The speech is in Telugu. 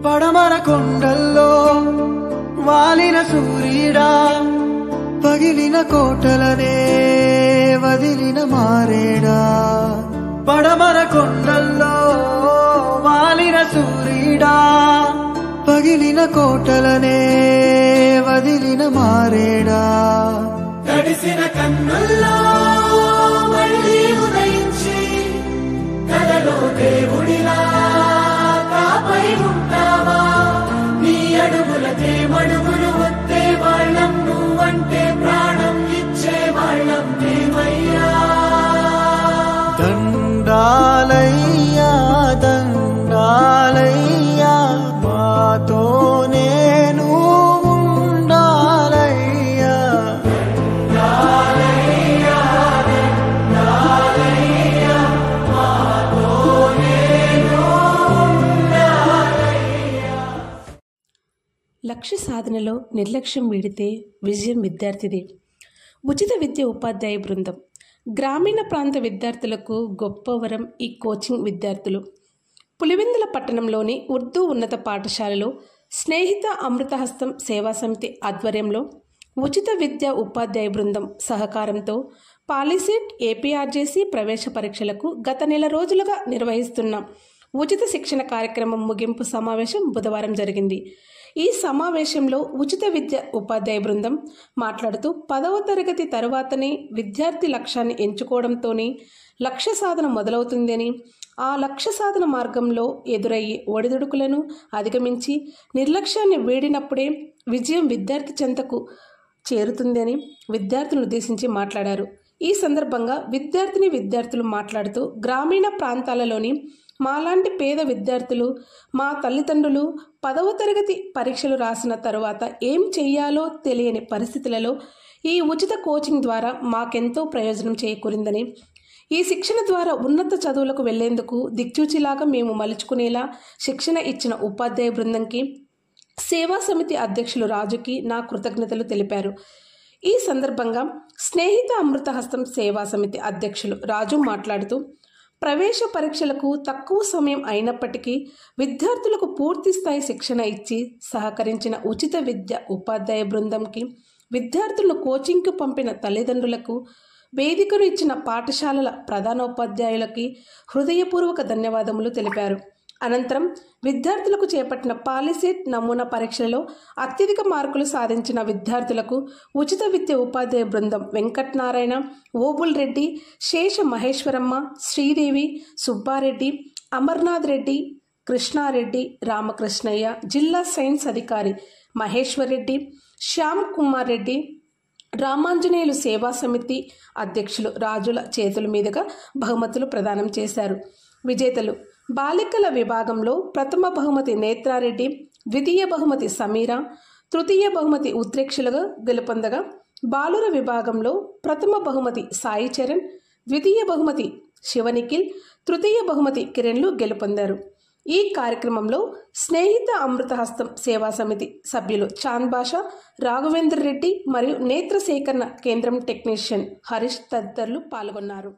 పడమర కొండల్లో వాలిన సూర్యుడా, పగిలిన కోటలనే వదిలిన మారేడా. పడమర కొండల్లో వాలిన సూర్యుడా, పగిలిన కోటలనే వదిలిన మారేడా. తడిసిన కన్నుల్లో మళ్ళీ ఉదయించి కలలో దేవుడిలా కాపై ఉంటావా. నీ అడుగులకే మడుగులు వస్తే వాళ్ళం, నువ్వంటే ప్రాణం ఇచ్చే వాళ్ళం మేమయ్యా. దండాలయ్యా దండాలయ్యా, మాతోనే నువ్వు ఉండాలయ్యా. లక్ష్య సాధనలో నిర్లక్ష్యం వీడితే విజయం విద్యార్థిది. ఉచిత విద్య ఉపాధ్యాయ బృందం. గ్రామీణ ప్రాంత విద్యార్థులకు గొప్ప వరం ఈ కోచింగ్ విద్యార్థులు. పులివెందుల పట్టణంలోని ఉర్దూ ఉన్నత పాఠశాలలో స్నేహిత అమృతహస్తం సేవా సమితి ఆధ్వర్యంలో ఉచిత విద్య ఉపాధ్యాయ బృందం సహకారంతో పాలిసెట్ ఏపీఆర్జేసీ ప్రవేశ పరీక్షలకు గత నెల రోజులుగా నిర్వహిస్తున్న ఉచిత శిక్షణ కార్యక్రమం ముగింపు సమావేశం బుధవారం జరిగింది. ఈ సమావేశంలో ఉచిత విద్య ఉపాధ్యాయ బృందం మాట్లాడుతూ 10వ తరగతి తరువాతనే విద్యార్థి లక్ష్యాన్ని ఎంచుకోవడంతోనే లక్ష్య సాధన మొదలవుతుందని, ఆ లక్ష్య సాధన మార్గంలో ఎదురయ్యే ఒడిదుడుకులను అధిగమించి నిర్లక్ష్యాన్ని వీడినప్పుడే విజయం విద్యార్థి చెంతకు చేరుతుందని విద్యార్థులను ఉద్దేశించి మాట్లాడారు. ఈ సందర్భంగా విద్యార్థులు మాట్లాడుతూ గ్రామీణ ప్రాంతాలలోని మాలాంటి పేద విద్యార్థులు, మా తల్లిదండ్రులు 10వ తరగతి పరీక్షలు రాసిన తరువాత ఏం చెయ్యాలో తెలియని పరిస్థితులలో ఈ ఉచిత కోచింగ్ ద్వారా మాకెంతో ప్రయోజనం చేకూరిందని, ఈ శిక్షణ ద్వారా ఉన్నత చదువులకు వెళ్లేందుకు దిక్చూచిలాగా మేము మలుచుకునేలా శిక్షణ ఇచ్చిన ఉపాధ్యాయ బృందంకి, సేవా సమితి అధ్యక్షులు రాజుకి నా కృతజ్ఞతలు తెలిపారు. ఈ సందర్భంగా స్నేహిత అమృతహస్తం సేవా సమితి అధ్యక్షులు రాజు మాట్లాడుతూ, ప్రవేశ పరీక్షలకు తక్కువ సమయం అయినప్పటికీ విద్యార్థులకు పూర్తి స్థాయి శిక్షణ ఇచ్చి సహకరించిన ఉచిత విద్య ఉపాధ్యాయ బృందంకి, విద్యార్థులను కోచింగ్కు పంపిన తల్లిదండ్రులకు, వేదికను ఇచ్చిన పాఠశాలల ప్రధానోపాధ్యాయులకి హృదయపూర్వక ధన్యవాదములు తెలిపారు. అనంతరం విద్యార్థులకు చేపట్టిన పాలిసెట్ నమూనా పరీక్షలలో అత్యధిక మార్కులు సాధించిన విద్యార్థులకు ఉచిత విద్య ఉపాధ్యాయ బృందం వెంకటనారాయణ, ఓబుల్ రెడ్డి, శేష మహేశ్వరమ్మ, శ్రీదేవి, సుబ్బారెడ్డి, అమర్నాథ్ రెడ్డి, కృష్ణారెడ్డి, రామకృష్ణయ్య, జిల్లా సైన్స్ అధికారి మహేశ్వర్ రెడ్డి, శ్యామ్ కుమార్ రెడ్డి, రామాంజనేయులు సేవా సమితి అధ్యక్షులు రాజుల చేతుల మీదుగా బహుమతులు ప్రదానం చేశారు. విజేతలు: బాలికల విభాగంలో ప్రథమ బహుమతి నేత్రారెడ్డి, ద్వితీయ బహుమతి సమీర, తృతీయ బహుమతి ఉత్ప్రేక్షలుగా గెలుపొందగా, బాలుర విభాగంలో ప్రథమ బహుమతి సాయి చరణ్, ద్వితీయ బహుమతి శివనిఖిల్, తృతీయ బహుమతి కిరణ్లు గెలుపొందారు. ఈ కార్యక్రమంలో స్నేహిత అమృతహస్తం సేవా సమితి సభ్యులు చాంద్ బాషా, రాఘవేంద్ర రెడ్డి మరియు నేత్ర సేకరణ కేంద్రం టెక్నీషియన్ హరీష్ తదితరులు పాల్గొన్నారు.